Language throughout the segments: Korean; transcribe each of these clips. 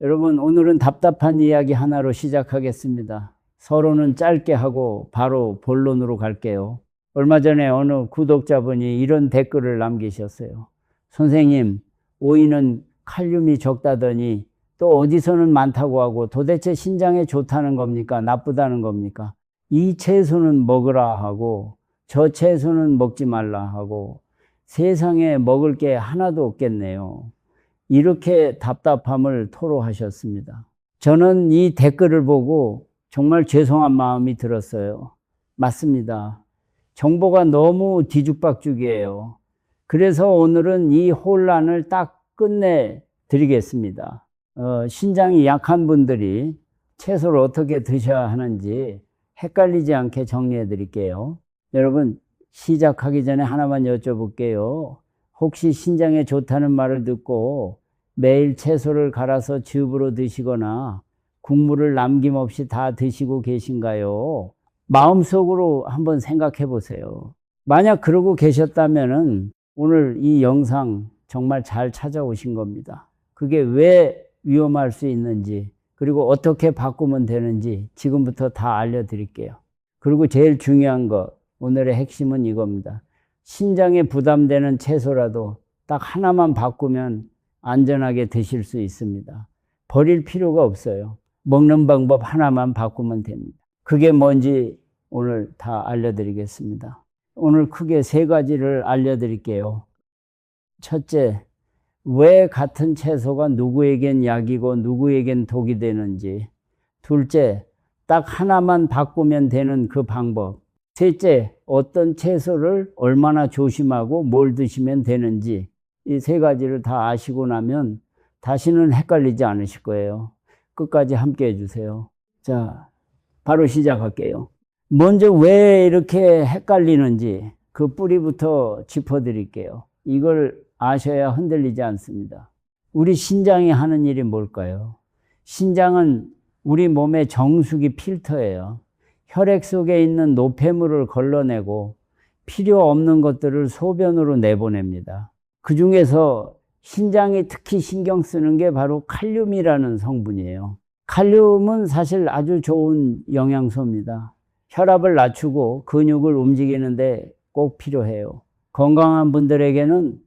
여러분, 오늘은 답답한 이야기 하나로 시작하겠습니다. 서로는 짧게 하고 바로 본론으로 갈게요. 얼마 전에 어느 구독자분이 이런 댓글을 남기셨어요. 선생님, 오이는 칼륨이 적다더니 또 어디서는 많다고 하고 도대체 신장에 좋다는 겁니까? 나쁘다는 겁니까? 이 채소는 먹으라 하고 저 채소는 먹지 말라 하고 세상에 먹을 게 하나도 없겠네요. 이렇게 답답함을 토로하셨습니다. 저는 이 댓글을 보고 정말 죄송한 마음이 들었어요. 맞습니다. 정보가 너무 뒤죽박죽이에요. 그래서 오늘은 이 혼란을 딱 끝내드리겠습니다. 신장이 약한 분들이 채소를 어떻게 드셔야 하는지 헷갈리지 않게 정리해 드릴게요. 여러분, 시작하기 전에 하나만 여쭤볼게요. 혹시 신장에 좋다는 말을 듣고 매일 채소를 갈아서 즙으로 드시거나 국물을 남김없이 다 드시고 계신가요? 마음속으로 한번 생각해 보세요. 만약 그러고 계셨다면 오늘 이 영상 정말 잘 찾아오신 겁니다. 그게 왜 위험할 수 있는지, 그리고 어떻게 바꾸면 되는지 지금부터 다 알려드릴게요. 그리고 제일 중요한 것, 오늘의 핵심은 이겁니다. 신장에 부담되는 채소라도 딱 하나만 바꾸면 안전하게 드실 수 있습니다. 버릴 필요가 없어요. 먹는 방법 하나만 바꾸면 됩니다. 그게 뭔지 오늘 다 알려드리겠습니다. 오늘 크게 세 가지를 알려드릴게요. 첫째, 왜 같은 채소가 누구에겐 약이고 누구에겐 독이 되는지. 둘째, 딱 하나만 바꾸면 되는 그 방법. 셋째, 어떤 채소를 얼마나 조심하고 뭘 드시면 되는지. 이 세 가지를 다 아시고 나면 다시는 헷갈리지 않으실 거예요. 끝까지 함께 해주세요. 자, 바로 시작할게요. 먼저 왜 이렇게 헷갈리는지 그 뿌리부터 짚어드릴게요. 이걸 아셔야 흔들리지 않습니다. 우리 신장이 하는 일이 뭘까요? 신장은 우리 몸의 정수기 필터예요. 혈액 속에 있는 노폐물을 걸러내고 필요 없는 것들을 소변으로 내보냅니다. 그 중에서 신장이 특히 신경 쓰는 게 바로 칼륨이라는 성분이에요. 칼륨은 사실 아주 좋은 영양소입니다. 혈압을 낮추고 근육을 움직이는데 꼭 필요해요. 건강한 분들에게는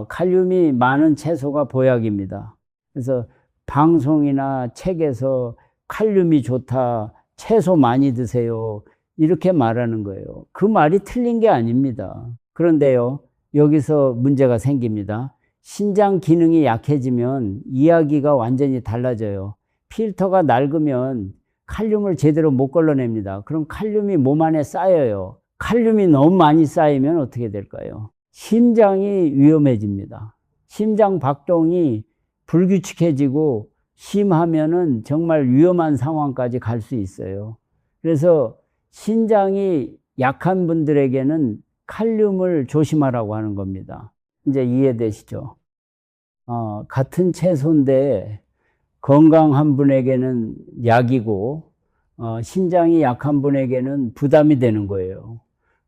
칼륨이 많은 채소가 보약입니다. 그래서 방송이나 책에서 칼륨이 좋다, 채소 많이 드세요, 이렇게 말하는 거예요. 그 말이 틀린 게 아닙니다. 그런데요, 여기서 문제가 생깁니다. 신장 기능이 약해지면 이야기가 완전히 달라져요. 필터가 낡으면 칼륨을 제대로 못 걸러냅니다. 그럼 칼륨이 몸 안에 쌓여요. 칼륨이 너무 많이 쌓이면 어떻게 될까요? 심장이 위험해집니다. 심장 박동이 불규칙해지고 심하면은 정말 위험한 상황까지 갈 수 있어요. 그래서 신장이 약한 분들에게는 칼륨을 조심하라고 하는 겁니다. 이제 이해되시죠? 같은 채소인데 건강한 분에게는 약이고 신장이 약한 분에게는 부담이 되는 거예요.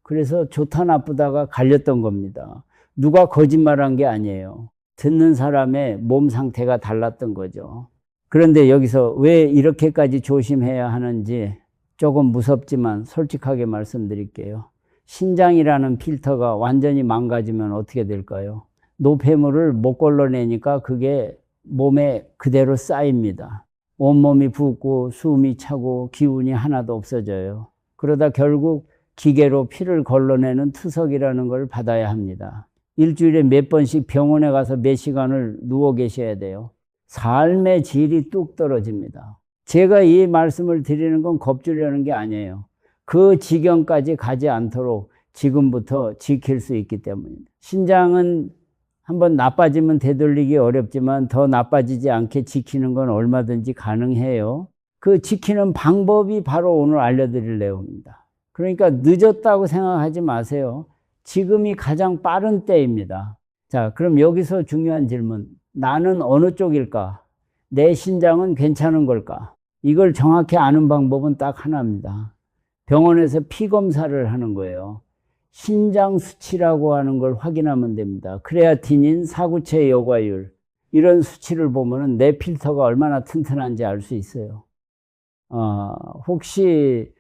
그래서 좋다 나쁘다가 갈렸던 겁니다. 누가 거짓말한 게 아니에요. 듣는 사람의 몸 상태가 달랐던 거죠. 그런데 여기서 왜 이렇게까지 조심해야 하는지 조금 무섭지만 솔직하게 말씀드릴게요. 신장이라는 필터가 완전히 망가지면 어떻게 될까요? 노폐물을 못 걸러내니까 그게 몸에 그대로 쌓입니다. 온몸이 붓고 숨이 차고 기운이 하나도 없어져요. 그러다 결국 기계로 피를 걸러내는 투석이라는 걸 받아야 합니다. 일주일에 몇 번씩 병원에 가서 몇 시간을 누워 계셔야 돼요. 삶의 질이 뚝 떨어집니다. 제가 이 말씀을 드리는 건 겁주려는 게 아니에요. 그 지경까지 가지 않도록 지금부터 지킬 수 있기 때문입니다. 신장은 한번 나빠지면 되돌리기 어렵지만 더 나빠지지 않게 지키는 건 얼마든지 가능해요. 그 지키는 방법이 바로 오늘 알려드릴 내용입니다. 그러니까 늦었다고 생각하지 마세요. 지금이 가장 빠른 때입니다. 자, 그럼 여기서 중요한 질문. 나는 어느 쪽일까? 내 신장은 괜찮은 걸까? 이걸 정확히 아는 방법은 딱 하나입니다. 병원에서 피 검사를 하는 거예요. 신장 수치라고 하는 걸 확인하면 됩니다. 크레아티닌, 사구체 여과율. 이런 수치를 보면은 내 필터가 얼마나 튼튼한지 알 수 있어요. 혹시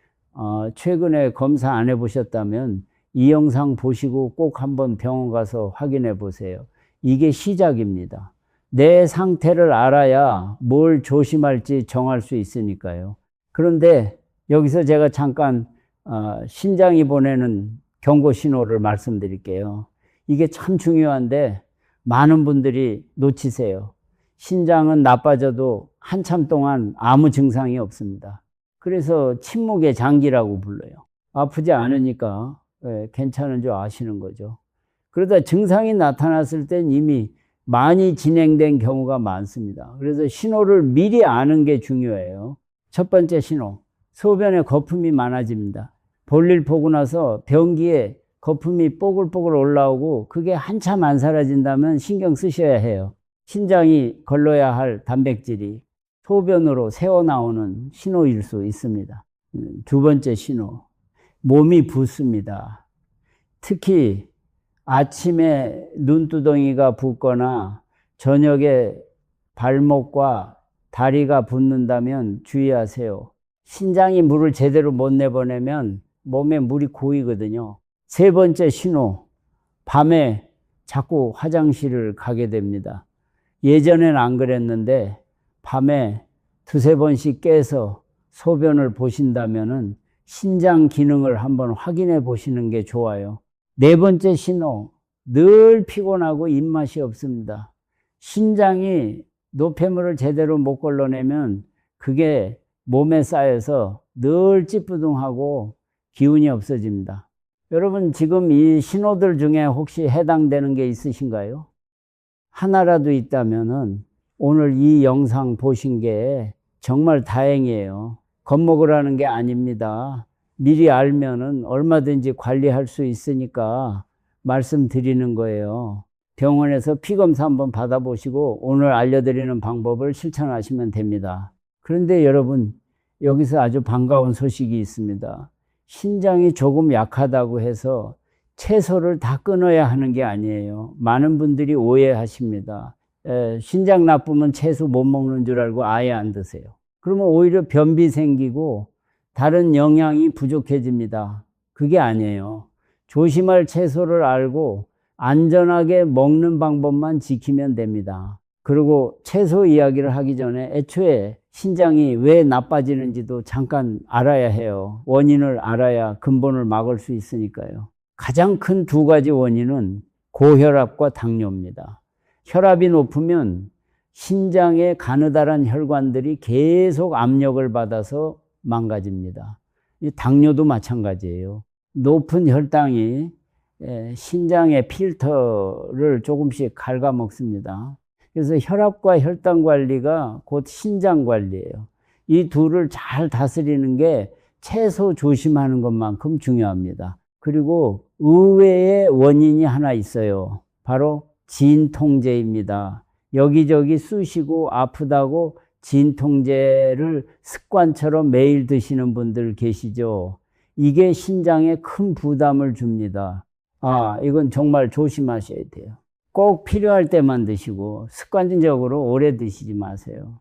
최근에 검사 안 해보셨다면 이 영상 보시고 꼭 한번 병원 가서 확인해 보세요. 이게 시작입니다. 내 상태를 알아야 뭘 조심할지 정할 수 있으니까요. 그런데 여기서 제가 잠깐 신장이 보내는 경고 신호를 말씀드릴게요. 이게 참 중요한데 많은 분들이 놓치세요. 신장은 나빠져도 한참 동안 아무 증상이 없습니다. 그래서 침묵의 장기라고 불러요. 아프지 않으니까 괜찮은 줄 아시는 거죠. 그러다 증상이 나타났을 땐 이미 많이 진행된 경우가 많습니다. 그래서 신호를 미리 아는 게 중요해요. 첫 번째 신호, 소변에 거품이 많아집니다. 볼일 보고 나서 변기에 거품이 뽀글뽀글 올라오고 그게 한참 안 사라진다면 신경 쓰셔야 해요. 신장이 걸러야 할 단백질이 소변으로 새어나오는 신호일 수 있습니다. 두 번째 신호, 몸이 붓습니다. 특히 아침에 눈두덩이가 붓거나 저녁에 발목과 다리가 붓는다면 주의하세요. 신장이 물을 제대로 못 내보내면 몸에 물이 고이거든요. 세 번째 신호, 밤에 자꾸 화장실을 가게 됩니다. 예전엔 안 그랬는데 밤에 두세 번씩 깨서 소변을 보신다면은 신장 기능을 한번 확인해 보시는 게 좋아요. 네 번째 신호, 늘 피곤하고 입맛이 없습니다. 신장이 노폐물을 제대로 못 걸러내면 그게 몸에 쌓여서 늘 찌뿌둥하고 기운이 없어집니다. 여러분 지금 이 신호들 중에 혹시 해당되는 게 있으신가요? 하나라도 있다면은 오늘 이 영상 보신 게 정말 다행이에요. 겁먹으라는 게 아닙니다. 미리 알면은 얼마든지 관리할 수 있으니까 말씀드리는 거예요. 병원에서 피검사 한번 받아보시고 오늘 알려드리는 방법을 실천하시면 됩니다. 그런데 여러분, 여기서 아주 반가운 소식이 있습니다. 신장이 조금 약하다고 해서 채소를 다 끊어야 하는 게 아니에요. 많은 분들이 오해하십니다. 신장 나쁘면 채소 못 먹는 줄 알고 아예 안 드세요. 그러면 오히려 변비 생기고 다른 영양이 부족해집니다. 그게 아니에요. 조심할 채소를 알고 안전하게 먹는 방법만 지키면 됩니다. 그리고 채소 이야기를 하기 전에 애초에 신장이 왜 나빠지는지도 잠깐 알아야 해요. 원인을 알아야 근본을 막을 수 있으니까요. 가장 큰 두 가지 원인은 고혈압과 당뇨입니다. 혈압이 높으면 신장의 가느다란 혈관들이 계속 압력을 받아서 망가집니다. 당뇨도 마찬가지예요. 높은 혈당이 신장의 필터를 조금씩 갉아먹습니다. 그래서 혈압과 혈당 관리가 곧 신장 관리예요. 이 둘을 잘 다스리는 게 채소 조심하는 것만큼 중요합니다. 그리고 의외의 원인이 하나 있어요. 바로 진통제입니다. 여기저기 쑤시고 아프다고 진통제를 습관처럼 매일 드시는 분들 계시죠. 이게 신장에 큰 부담을 줍니다. 이건 정말 조심하셔야 돼요. 꼭 필요할 때만 드시고 습관적으로 오래 드시지 마세요.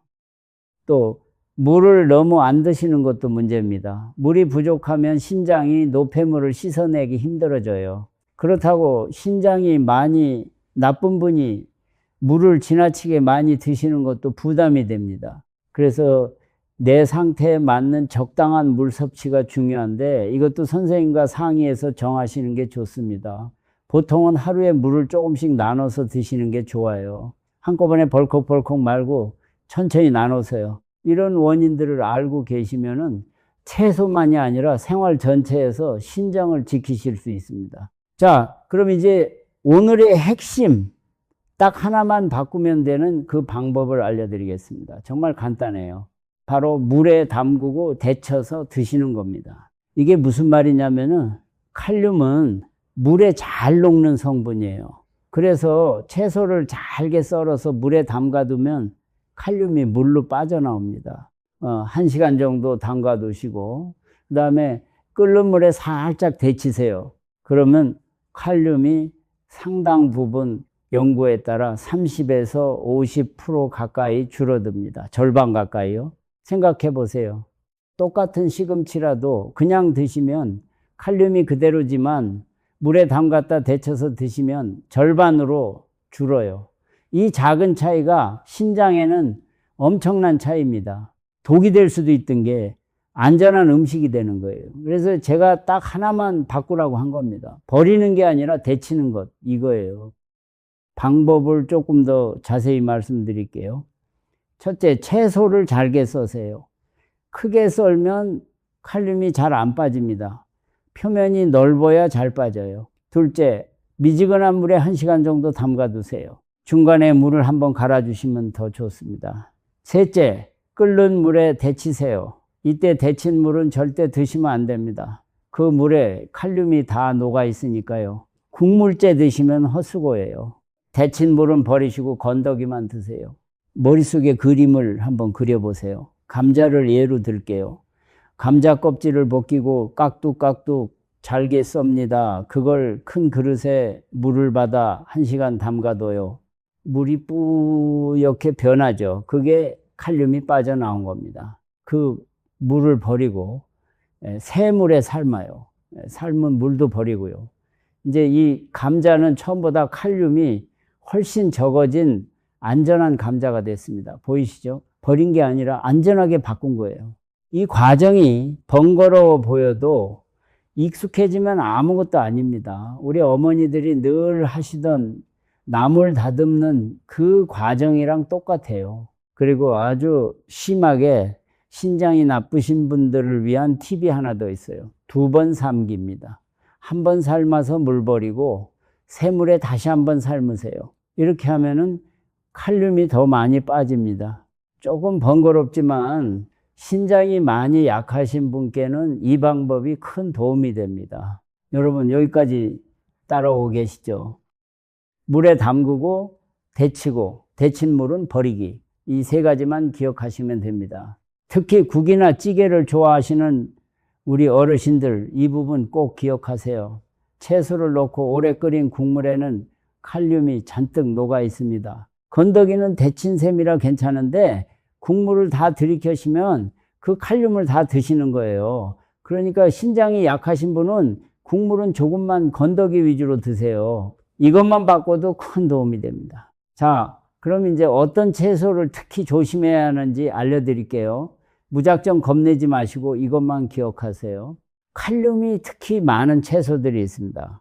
또 물을 너무 안 드시는 것도 문제입니다. 물이 부족하면 신장이 노폐물을 씻어내기 힘들어져요. 그렇다고 신장이 많이 나쁜 분이 물을 지나치게 많이 드시는 것도 부담이 됩니다. 그래서 내 상태에 맞는 적당한 물 섭취가 중요한데 이것도 선생님과 상의해서 정하시는 게 좋습니다. 보통은 하루에 물을 조금씩 나눠서 드시는 게 좋아요. 한꺼번에 벌컥벌컥 말고 천천히 나눠서요. 이런 원인들을 알고 계시면은 채소만이 아니라 생활 전체에서 신장을 지키실 수 있습니다. 자, 그럼 이제 오늘의 핵심 딱 하나만 바꾸면 되는 그 방법을 알려드리겠습니다. 정말 간단해요. 바로 물에 담그고 데쳐서 드시는 겁니다. 이게 무슨 말이냐면은 칼륨은 물에 잘 녹는 성분이에요. 그래서 채소를 잘게 썰어서 물에 담가두면 칼륨이 물로 빠져나옵니다. 1시간 정도 담가 두시고 그 다음에 끓는 물에 살짝 데치세요. 그러면 칼륨이 상당 부분 연구에 따라 30에서 50% 가까이 줄어듭니다. 절반 가까이요. 생각해 보세요. 똑같은 시금치라도 그냥 드시면 칼륨이 그대로지만 물에 담갔다 데쳐서 드시면 절반으로 줄어요. 이 작은 차이가 신장에는 엄청난 차이입니다. 독이 될 수도 있던 게 안전한 음식이 되는 거예요. 그래서 제가 딱 하나만 바꾸라고 한 겁니다. 버리는 게 아니라 데치는 것, 이거예요. 방법을 조금 더 자세히 말씀드릴게요. 첫째, 채소를 잘게 써세요. 크게 썰면 칼륨이 잘 안 빠집니다. 표면이 넓어야 잘 빠져요. 둘째, 미지근한 물에 1시간 정도 담가 두세요. 중간에 물을 한번 갈아주시면 더 좋습니다. 셋째, 끓는 물에 데치세요. 이때 데친 물은 절대 드시면 안 됩니다. 그 물에 칼륨이 다 녹아 있으니까요. 국물째 드시면 헛수고예요. 데친 물은 버리시고 건더기만 드세요. 머릿속에 그림을 한번 그려보세요. 감자를 예로 들게요. 감자 껍질을 벗기고 깍둑깍둑 잘게 썹니다. 그걸 큰 그릇에 물을 받아 1시간 담가둬요. 물이 뿌옇게 변하죠. 그게 칼륨이 빠져나온 겁니다. 그 물을 버리고 새물에 삶아요. 삶은 물도 버리고요. 이제 이 감자는 처음보다 칼륨이 훨씬 적어진 안전한 감자가 됐습니다. 보이시죠? 버린 게 아니라 안전하게 바꾼 거예요. 이 과정이 번거로워 보여도 익숙해지면 아무것도 아닙니다. 우리 어머니들이 늘 하시던 나물 다듬는 그 과정이랑 똑같아요. 그리고 아주 심하게 신장이 나쁘신 분들을 위한 팁이 하나 더 있어요. 2번 삶기입니다. 1번 삶아서 물 버리고 새물에 다시 1번 삶으세요. 이렇게 하면은 칼륨이 더 많이 빠집니다. 조금 번거롭지만 신장이 많이 약하신 분께는 이 방법이 큰 도움이 됩니다. 여러분 여기까지 따라오고 계시죠? 물에 담그고 데치고 데친 물은 버리기. 이 3가지만 기억하시면 됩니다. 특히 국이나 찌개를 좋아하시는 우리 어르신들 이 부분 꼭 기억하세요. 채소를 넣고 오래 끓인 국물에는 칼륨이 잔뜩 녹아 있습니다. 건더기는 데친 셈이라 괜찮은데 국물을 다 들이켜시면 그 칼륨을 다 드시는 거예요. 그러니까 신장이 약하신 분은 국물은 조금만 건더기 위주로 드세요. 이것만 바꿔도 큰 도움이 됩니다. 자, 그럼 이제 어떤 채소를 특히 조심해야 하는지 알려드릴게요. 무작정 겁내지 마시고 이것만 기억하세요. 칼륨이 특히 많은 채소들이 있습니다.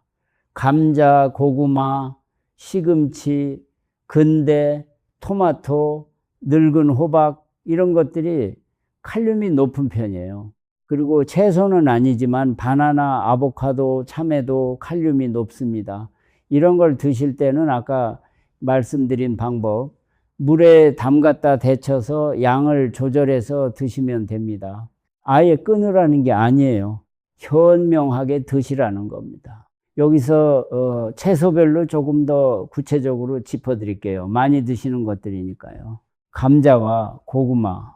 감자, 고구마, 시금치, 근대, 토마토, 늙은 호박 이런 것들이 칼륨이 높은 편이에요. 그리고 채소는 아니지만 바나나, 아보카도, 참외도 칼륨이 높습니다. 이런 걸 드실 때는 아까 말씀드린 방법 물에 담갔다 데쳐서 양을 조절해서 드시면 됩니다. 아예 끊으라는 게 아니에요. 현명하게 드시라는 겁니다. 여기서 채소별로 조금 더 구체적으로 짚어드릴게요. 많이 드시는 것들이니까요. 감자와 고구마,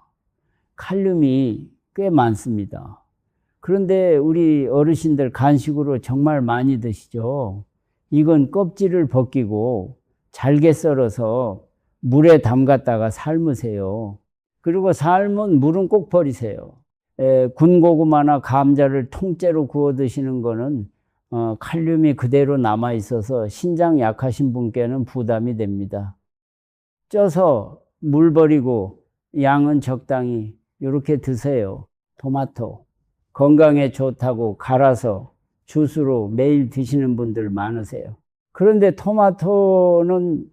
칼륨이 꽤 많습니다. 그런데 우리 어르신들 간식으로 정말 많이 드시죠. 이건 껍질을 벗기고 잘게 썰어서 물에 담갔다가 삶으세요. 그리고 삶은 물은 꼭 버리세요. 군고구마나 감자를 통째로 구워 드시는 거는 칼륨이 그대로 남아 있어서 신장 약하신 분께는 부담이 됩니다. 쪄서 물 버리고 양은 적당히 이렇게 드세요. 토마토 건강에 좋다고 갈아서 주스로 매일 드시는 분들 많으세요. 그런데 토마토는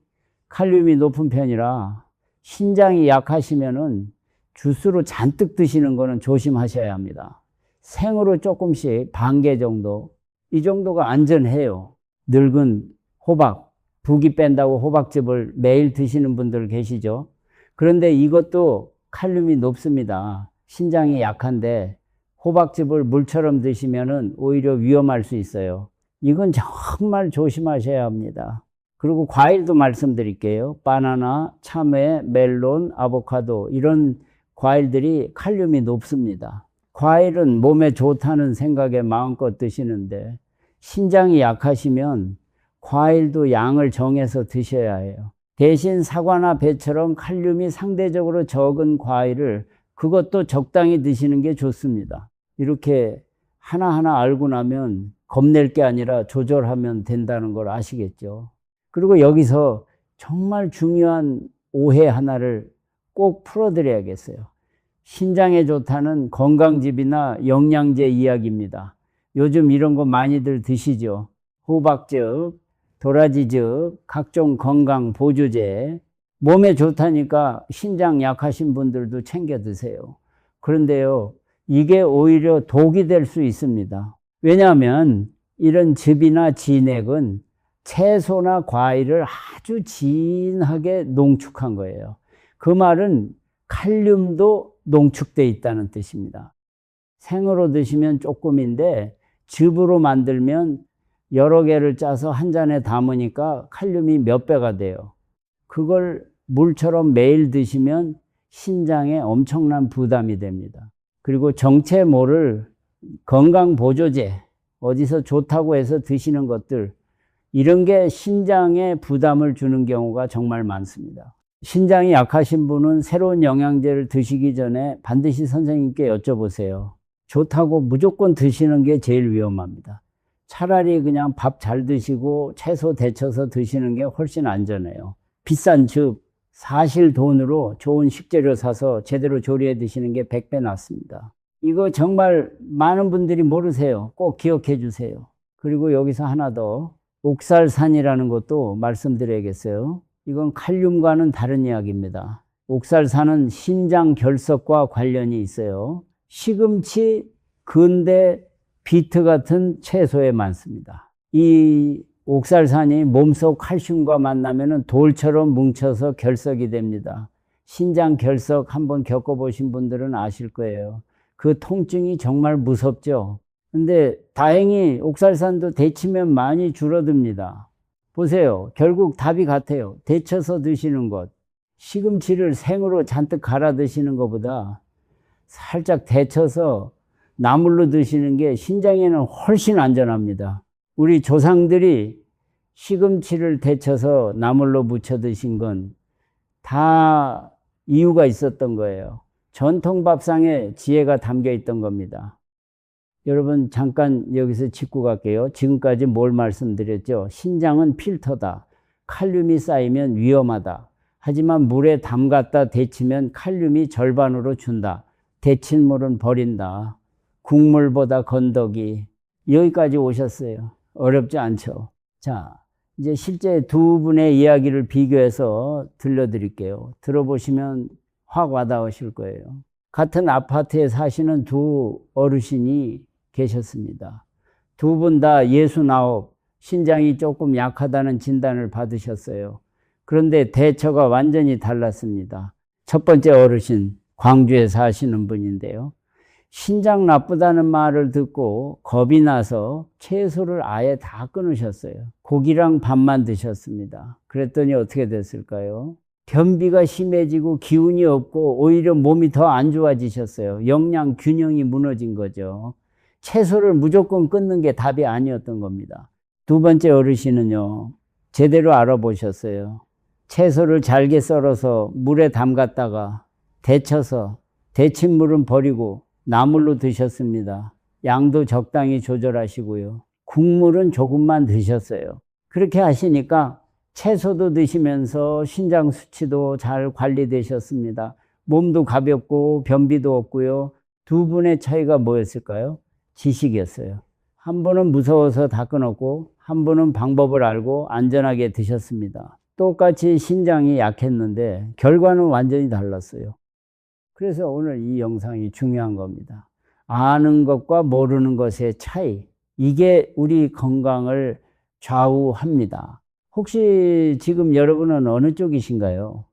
칼륨이 높은 편이라 신장이 약하시면은 주스로 잔뜩 드시는 거는 조심하셔야 합니다. 생으로 조금씩 반 개 정도, 이 정도가 안전해요. 늙은 호박, 붓기 뺀다고 호박즙을 매일 드시는 분들 계시죠? 그런데 이것도 칼륨이 높습니다. 신장이 약한데 호박즙을 물처럼 드시면은 오히려 위험할 수 있어요. 이건 정말 조심하셔야 합니다. 그리고 과일도 말씀드릴게요. 바나나, 참외, 멜론, 아보카도 이런 과일들이 칼륨이 높습니다. 과일은 몸에 좋다는 생각에 마음껏 드시는데 신장이 약하시면 과일도 양을 정해서 드셔야 해요. 대신 사과나 배처럼 칼륨이 상대적으로 적은 과일을 그것도 적당히 드시는 게 좋습니다. 이렇게 하나하나 알고 나면 겁낼 게 아니라 조절하면 된다는 걸 아시겠죠. 그리고 여기서 정말 중요한 오해 하나를 꼭 풀어드려야겠어요. 신장에 좋다는 건강즙이나 영양제 이야기입니다. 요즘 이런 거 많이들 드시죠. 호박즙, 도라지즙, 각종 건강 보조제, 몸에 좋다니까 신장 약하신 분들도 챙겨 드세요. 그런데요, 이게 오히려 독이 될 수 있습니다. 왜냐하면 이런 즙이나 진액은 채소나 과일을 아주 진하게 농축한 거예요. 그 말은 칼륨도 농축되어 있다는 뜻입니다. 생으로 드시면 조금인데 즙으로 만들면 여러 개를 짜서 한 잔에 담으니까 칼륨이 몇 배가 돼요. 그걸 물처럼 매일 드시면 신장에 엄청난 부담이 됩니다. 그리고 정체 모를 건강보조제, 어디서 좋다고 해서 드시는 것들, 이런 게 신장에 부담을 주는 경우가 정말 많습니다. 신장이 약하신 분은 새로운 영양제를 드시기 전에 반드시 선생님께 여쭤보세요. 좋다고 무조건 드시는 게 제일 위험합니다. 차라리 그냥 밥 잘 드시고 채소 데쳐서 드시는 게 훨씬 안전해요. 비싼 즙, 사실 돈으로 좋은 식재료 사서 제대로 조리해 드시는 게 100배 낫습니다. 이거 정말 많은 분들이 모르세요. 꼭 기억해 주세요. 그리고 여기서 하나 더, 옥살산이라는 것도 말씀드려야겠어요. 이건 칼륨과는 다른 이야기입니다. 옥살산은 신장 결석과 관련이 있어요. 시금치, 근대, 비트 같은 채소에 많습니다. 이 옥살산이 몸속 칼슘과 만나면 돌처럼 뭉쳐서 결석이 됩니다. 신장 결석 한번 겪어보신 분들은 아실 거예요. 그 통증이 정말 무섭죠. 근데 다행히 옥살산도 데치면 많이 줄어듭니다. 보세요. 결국 답이 같아요. 데쳐서 드시는 것. 시금치를 생으로 잔뜩 갈아 드시는 것보다 살짝 데쳐서 나물로 드시는 게 신장에는 훨씬 안전합니다. 우리 조상들이 시금치를 데쳐서 나물로 무쳐 드신 건 다 이유가 있었던 거예요. 전통밥상에 지혜가 담겨 있던 겁니다. 여러분 잠깐 여기서 짚고 갈게요. 지금까지 뭘 말씀드렸죠? 신장은 필터다. 칼륨이 쌓이면 위험하다. 하지만 물에 담갔다 데치면 칼륨이 절반으로 준다. 데친 물은 버린다. 국물보다 건더기. 여기까지 오셨어요. 어렵지 않죠? 자, 이제 실제 두 분의 이야기를 비교해서 들려드릴게요. 들어보시면 확 와닿으실 거예요. 같은 아파트에 사시는 두 어르신이 계셨습니다. 두 분 다 69, 신장이 조금 약하다는 진단을 받으셨어요. 그런데 대처가 완전히 달랐습니다. 첫 번째 어르신, 광주에 사시는 분인데요. 신장 나쁘다는 말을 듣고 겁이 나서 채소를 아예 다 끊으셨어요. 고기랑 밥만 드셨습니다. 그랬더니 어떻게 됐을까요? 변비가 심해지고 기운이 없고 오히려 몸이 더 안 좋아지셨어요. 영양 균형이 무너진 거죠. 채소를 무조건 끊는 게 답이 아니었던 겁니다. 두 번째 어르신은요, 제대로 알아보셨어요. 채소를 잘게 썰어서 물에 담갔다가 데쳐서 데친 물은 버리고 나물로 드셨습니다. 양도 적당히 조절하시고요. 국물은 조금만 드셨어요. 그렇게 하시니까 채소도 드시면서 신장 수치도 잘 관리되셨습니다. 몸도 가볍고 변비도 없고요. 두 분의 차이가 뭐였을까요? 지식이었어요. 한 분은 무서워서 다 끊었고 한 분은 방법을 알고 안전하게 드셨습니다. 똑같이 신장이 약했는데 결과는 완전히 달랐어요. 그래서 오늘 이 영상이 중요한 겁니다. 아는 것과 모르는 것의 차이, 이게 우리 건강을 좌우합니다. 혹시 지금 여러분은 어느 쪽이신가요?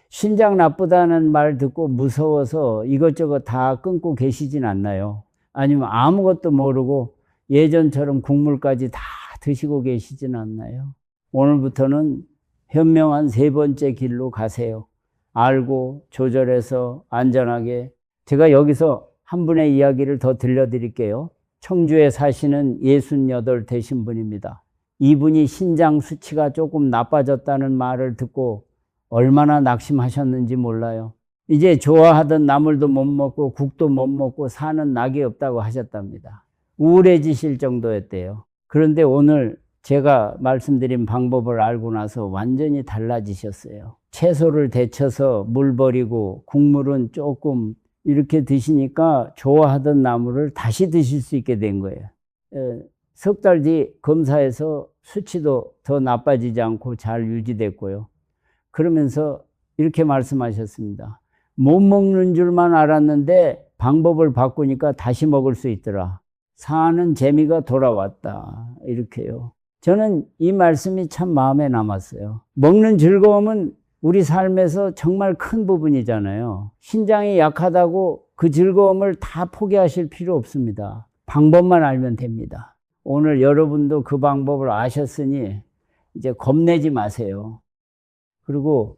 신장 나쁘다는 말 듣고 무서워서 이것저것 다 끊고 계시진 않나요? 아니면 아무것도 모르고 예전처럼 국물까지 다 드시고 계시진 않나요? 오늘부터는 현명한 세 번째 길로 가세요. 알고 조절해서 안전하게. 제가 여기서 한 분의 이야기를 더 들려드릴게요. 청주에 사시는 68 되신 분입니다. 이분이 신장 수치가 조금 나빠졌다는 말을 듣고 얼마나 낙심하셨는지 몰라요. 이제 좋아하던 나물도 못 먹고 국도 못 먹고 사는 낙이 없다고 하셨답니다. 우울해지실 정도였대요. 그런데 오늘 제가 말씀드린 방법을 알고 나서 완전히 달라지셨어요. 채소를 데쳐서 물 버리고 국물은 조금 이렇게 드시니까 좋아하던 나물을 다시 드실 수 있게 된 거예요. 석 달 뒤 검사해서 수치도 더 나빠지지 않고 잘 유지됐고요. 그러면서 이렇게 말씀하셨습니다. 못 먹는 줄만 알았는데 방법을 바꾸니까 다시 먹을 수 있더라. 사는 재미가 돌아왔다. 이렇게요. 저는 이 말씀이 참 마음에 남았어요. 먹는 즐거움은 우리 삶에서 정말 큰 부분이잖아요. 신장이 약하다고 그 즐거움을 다 포기하실 필요 없습니다. 방법만 알면 됩니다. 오늘 여러분도 그 방법을 아셨으니 이제 겁내지 마세요. 그리고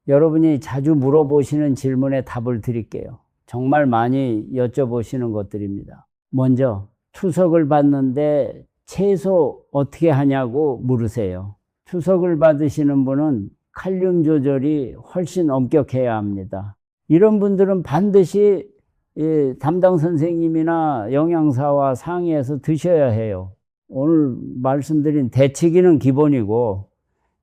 여러분이 자주 물어보시는 질문에 답을 드릴게요. 정말 많이 여쭤보시는 것들입니다. 먼저 투석을 받는데 채소 어떻게 하냐고 물으세요. 투석을 받으시는 분은 칼륨 조절이 훨씬 엄격해야 합니다. 이런 분들은 반드시 담당 선생님이나 영양사와 상의해서 드셔야 해요. 오늘 말씀드린 대치기는 기본이고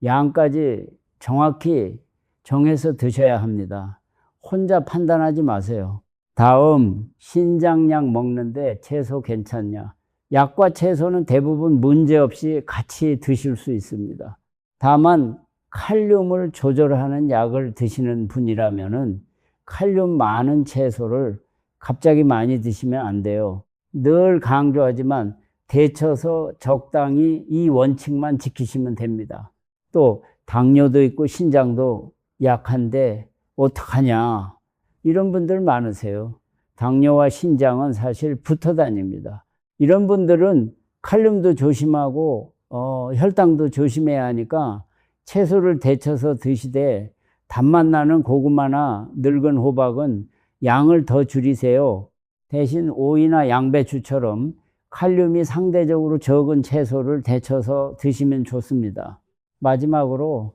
양까지 정확히 정해서 드셔야 합니다. 혼자 판단하지 마세요. 다음, 신장약 먹는데 채소 괜찮냐? 약과 채소는 대부분 문제없이 같이 드실 수 있습니다. 다만 칼륨을 조절하는 약을 드시는 분이라면은 칼륨 많은 채소를 갑자기 많이 드시면 안 돼요. 늘 강조하지만 데쳐서 적당히 이 원칙만 지키시면 됩니다. 또 당뇨도 있고 신장도 약한데 어떡하냐 이런 분들 많으세요. 당뇨와 신장은 사실 붙어 다닙니다. 이런 분들은 칼륨도 조심하고 혈당도 조심해야 하니까 채소를 데쳐서 드시되 단맛 나는 고구마나 늙은 호박은 양을 더 줄이세요. 대신 오이나 양배추처럼 칼륨이 상대적으로 적은 채소를 데쳐서 드시면 좋습니다. 마지막으로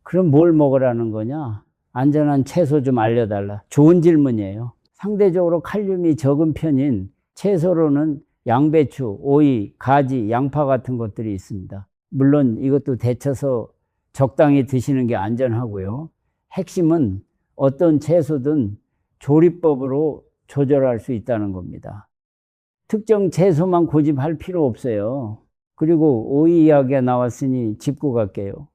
그럼 뭘 먹으라는 거냐? 안전한 채소 좀 알려달라. 좋은 질문이에요. 상대적으로 칼륨이 적은 편인 채소로는 양배추, 오이, 가지, 양파 같은 것들이 있습니다. 물론 이것도 데쳐서 적당히 드시는 게 안전하고요. 핵심은 어떤 채소든 조리법으로 조절할 수 있다는 겁니다. 특정 채소만 고집할 필요 없어요. 그리고 오이 이야기가 나왔으니 짚고 갈게요.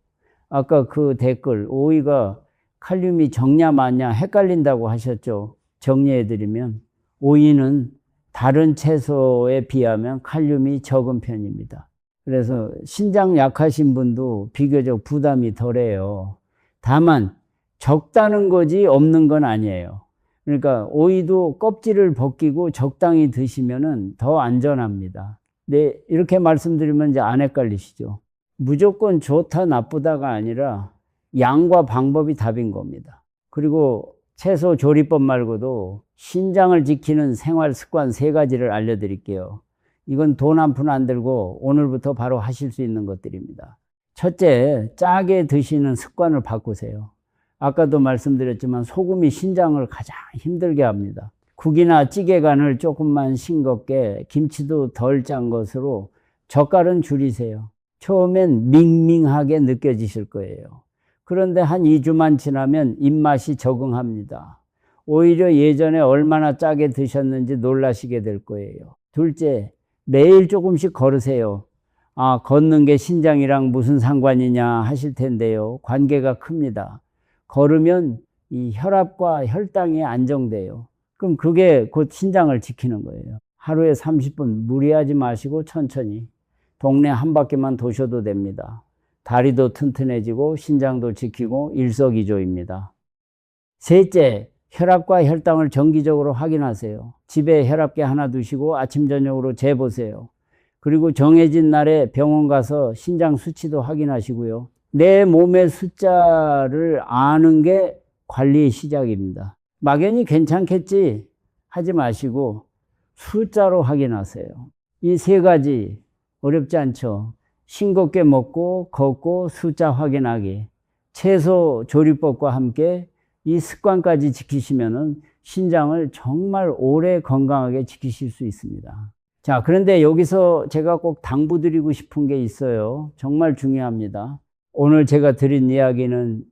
아까 그 댓글, 오이가 칼륨이 적냐 많냐 헷갈린다고 하셨죠. 정리해드리면 오이는 다른 채소에 비하면 칼륨이 적은 편입니다. 그래서 신장 약하신 분도 비교적 부담이 덜해요. 다만 적다는 거지 없는 건 아니에요. 그러니까 오이도 껍질을 벗기고 적당히 드시면 더 안전합니다. 네, 이렇게 말씀드리면 이제 안 헷갈리시죠. 무조건 좋다 나쁘다가 아니라 양과 방법이 답인 겁니다. 그리고 채소 조리법 말고도 신장을 지키는 생활 습관 3가지를 알려드릴게요. 이건 돈 한 푼 안 들고 오늘부터 바로 하실 수 있는 것들입니다. 첫째, 짜게 드시는 습관을 바꾸세요. 아까도 말씀드렸지만 소금이 신장을 가장 힘들게 합니다. 국이나 찌개 간을 조금만 싱겁게, 김치도 덜 짠 것으로 젓갈은 줄이세요. 처음엔 밍밍하게 느껴지실 거예요. 그런데 한 2주만 지나면 입맛이 적응합니다. 오히려 예전에 얼마나 짜게 드셨는지 놀라시게 될 거예요. 둘째, 매일 조금씩 걸으세요. 아, 걷는 게 신장이랑 무슨 상관이냐 하실 텐데요. 관계가 큽니다. 걸으면 이 혈압과 혈당이 안정돼요. 그럼 그게 곧 신장을 지키는 거예요. 하루에 30분 무리하지 마시고 천천히 동네 한 바퀴만 도셔도 됩니다. 다리도 튼튼해지고 신장도 지키고 일석이조입니다. 셋째, 혈압과 혈당을 정기적으로 확인하세요. 집에 혈압계 하나 두시고 아침 저녁으로 재보세요. 그리고 정해진 날에 병원 가서 신장 수치도 확인하시고요. 내 몸의 숫자를 아는 게 관리의 시작입니다. 막연히 괜찮겠지 하지 마시고 숫자로 확인하세요. 이 3가지 어렵지 않죠. 싱겁게 먹고 걷고 숫자 확인하기. 채소 조리법과 함께 이 습관까지 지키시면은 신장을 정말 오래 건강하게 지키실 수 있습니다. 자, 그런데 여기서 제가 꼭 당부드리고 싶은 게 있어요. 정말 중요합니다. 오늘 제가 드린 이야기는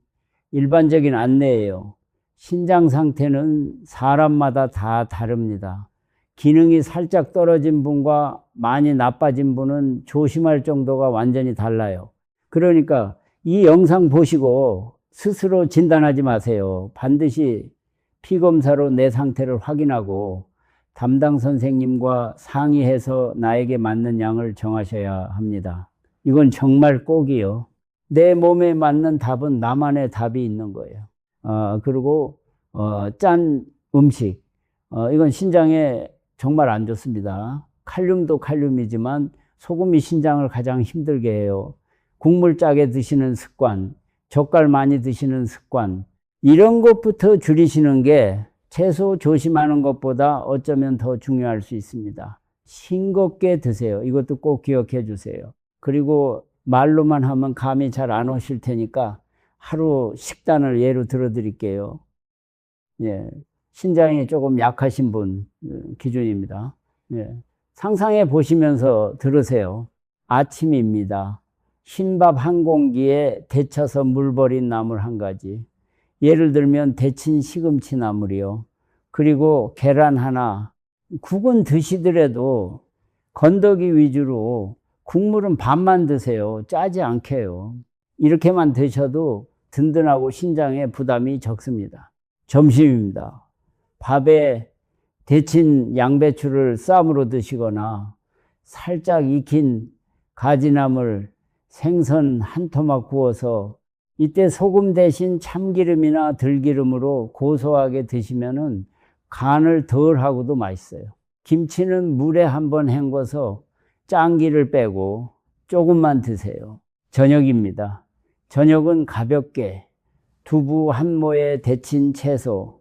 일반적인 안내예요. 신장 상태는 사람마다 다 다릅니다. 기능이 살짝 떨어진 분과 많이 나빠진 분은 조심할 정도가 완전히 달라요. 그러니까 이 영상 보시고 스스로 진단하지 마세요. 반드시 피검사로 내 상태를 확인하고 담당 선생님과 상의해서 나에게 맞는 양을 정하셔야 합니다. 이건 정말 꼭이요. 내 몸에 맞는 답은 나만의 답이 있는 거예요. 그리고 짠 음식, 이건 신장에 정말 안 좋습니다. 칼륨도 칼륨이지만 소금이 신장을 가장 힘들게 해요. 국물 짜게 드시는 습관, 젓갈 많이 드시는 습관, 이런 것부터 줄이시는 게 채소 조심하는 것보다 어쩌면 더 중요할 수 있습니다. 싱겁게 드세요. 이것도 꼭 기억해 주세요. 그리고 말로만 하면 감이 잘 안 오실 테니까 하루 식단을 예로 들어 드릴게요. 예, 신장이 조금 약하신 분 기준입니다. 예, 상상해 보시면서 들으세요. 아침입니다. 흰밥 한 공기에 데쳐서 물 버린 나물 한 가지. 예를 들면 데친 시금치 나물이요. 그리고 계란 하나. 국은 드시더라도 건더기 위주로 국물은 반만 드세요. 짜지 않게요. 이렇게만 드셔도 든든하고 신장에 부담이 적습니다. 점심입니다. 밥에 데친 양배추를 쌈으로 드시거나 살짝 익힌 가지나물, 생선 한 토막 구워서 이때 소금 대신 참기름이나 들기름으로 고소하게 드시면은 간을 덜 하고도 맛있어요. 김치는 물에 한번 헹궈서 짠기를 빼고 조금만 드세요. 저녁입니다. 저녁은 가볍게 두부 한 모에 데친 채소.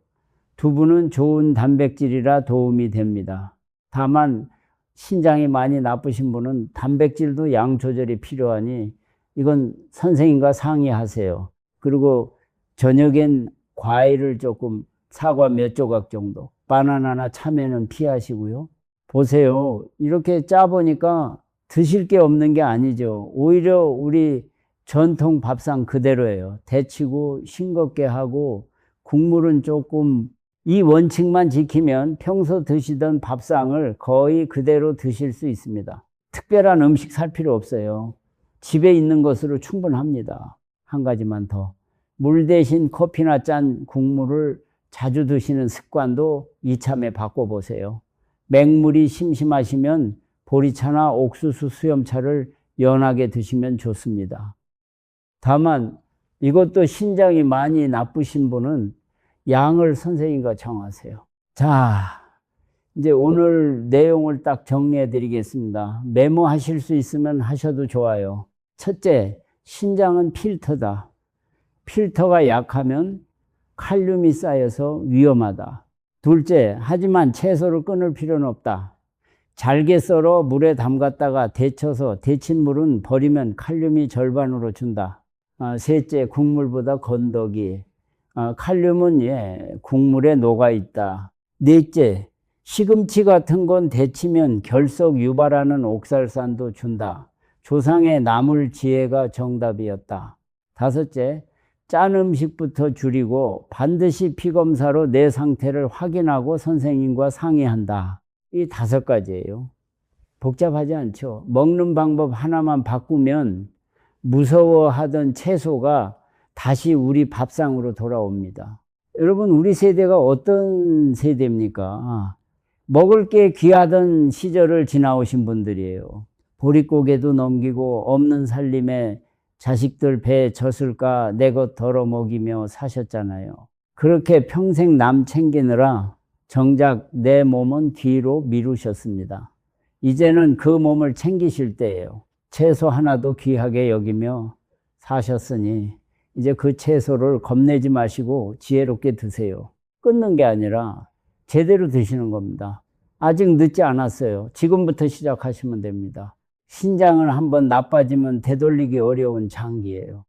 두부는 좋은 단백질이라 도움이 됩니다. 다만 신장이 많이 나쁘신 분은 단백질도 양 조절이 필요하니 이건 선생님과 상의하세요. 그리고 저녁엔 과일을 조금, 사과 몇 조각 정도, 바나나나 참외는 피하시고요. 보세요. 이렇게 짜보니까 드실 게 없는 게 아니죠. 오히려 우리 전통 밥상 그대로예요. 데치고 싱겁게 하고 국물은 조금, 이 원칙만 지키면 평소 드시던 밥상을 거의 그대로 드실 수 있습니다. 특별한 음식 살 필요 없어요. 집에 있는 것으로 충분합니다. 한 가지만 더. 물 대신 커피나 짠 국물을 자주 드시는 습관도 이참에 바꿔보세요. 맹물이 심심하시면 보리차나 옥수수 수염차를 연하게 드시면 좋습니다. 다만 이것도 신장이 많이 나쁘신 분은 양을 선생님과 정하세요. 자, 이제 오늘 내용을 딱 정리해 드리겠습니다. 메모하실 수 있으면 하셔도 좋아요. 첫째, 신장은 필터다. 필터가 약하면 칼륨이 쌓여서 위험하다. 둘째, 하지만 채소를 끊을 필요는 없다. 잘게 썰어 물에 담갔다가 데쳐서 데친 물은 버리면 칼륨이 절반으로 준다. 셋째, 국물보다 건더기. 칼륨은 국물에 녹아 있다. 넷째, 시금치 같은 건 데치면 결석 유발하는 옥살산도 준다. 조상의 나물 지혜가 정답이었다. 다섯째, 짠 음식부터 줄이고 반드시 피검사로 내 상태를 확인하고 선생님과 상의한다. 이 5가지예요. 복잡하지 않죠. 먹는 방법 하나만 바꾸면 무서워하던 채소가 다시 우리 밥상으로 돌아옵니다. 여러분, 우리 세대가 어떤 세대입니까? 먹을 게 귀하던 시절을 지나오신 분들이에요. 보릿고개도 넘기고 없는 살림에 자식들 배 젖을까 내 것 덜어 먹이며 사셨잖아요. 그렇게 평생 남 챙기느라 정작 내 몸은 뒤로 미루셨습니다. 이제는 그 몸을 챙기실 때예요. 채소 하나도 귀하게 여기며 사셨으니 이제 그 채소를 겁내지 마시고 지혜롭게 드세요. 끊는 게 아니라 제대로 드시는 겁니다. 아직 늦지 않았어요. 지금부터 시작하시면 됩니다. 신장을 한번 나빠지면 되돌리기 어려운 장기예요.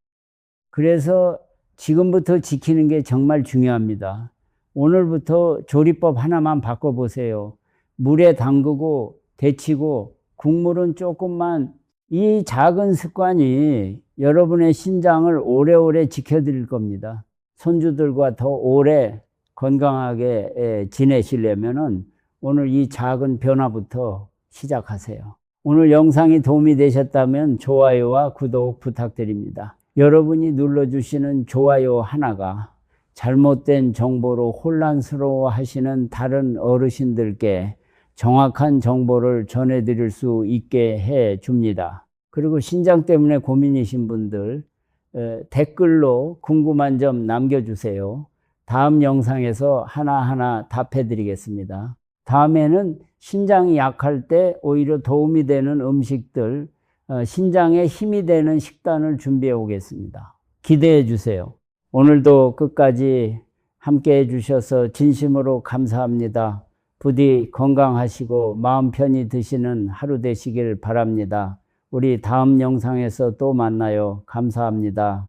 그래서 지금부터 지키는 게 정말 중요합니다. 오늘부터 조리법 하나만 바꿔보세요. 물에 담그고 데치고 국물은 조금만. 이 작은 습관이 여러분의 신장을 오래오래 지켜드릴 겁니다. 손주들과 더 오래 건강하게 지내시려면은 오늘 이 작은 변화부터 시작하세요. 오늘 영상이 도움이 되셨다면 좋아요와 구독 부탁드립니다. 여러분이 눌러주시는 좋아요 하나가 잘못된 정보로 혼란스러워 하시는 다른 어르신들께 정확한 정보를 전해드릴 수 있게 해 줍니다. 그리고 신장 때문에 고민이신 분들 댓글로 궁금한 점 남겨주세요. 다음 영상에서 하나하나 답해드리겠습니다. 다음에는 신장이 약할 때 오히려 도움이 되는 음식들, 신장에 힘이 되는 식단을 준비해 오겠습니다. 기대해 주세요. 오늘도 끝까지 함께 해주셔서 진심으로 감사합니다. 부디 건강하시고 마음 편히 드시는 하루 되시길 바랍니다. 우리 다음 영상에서 또 만나요. 감사합니다.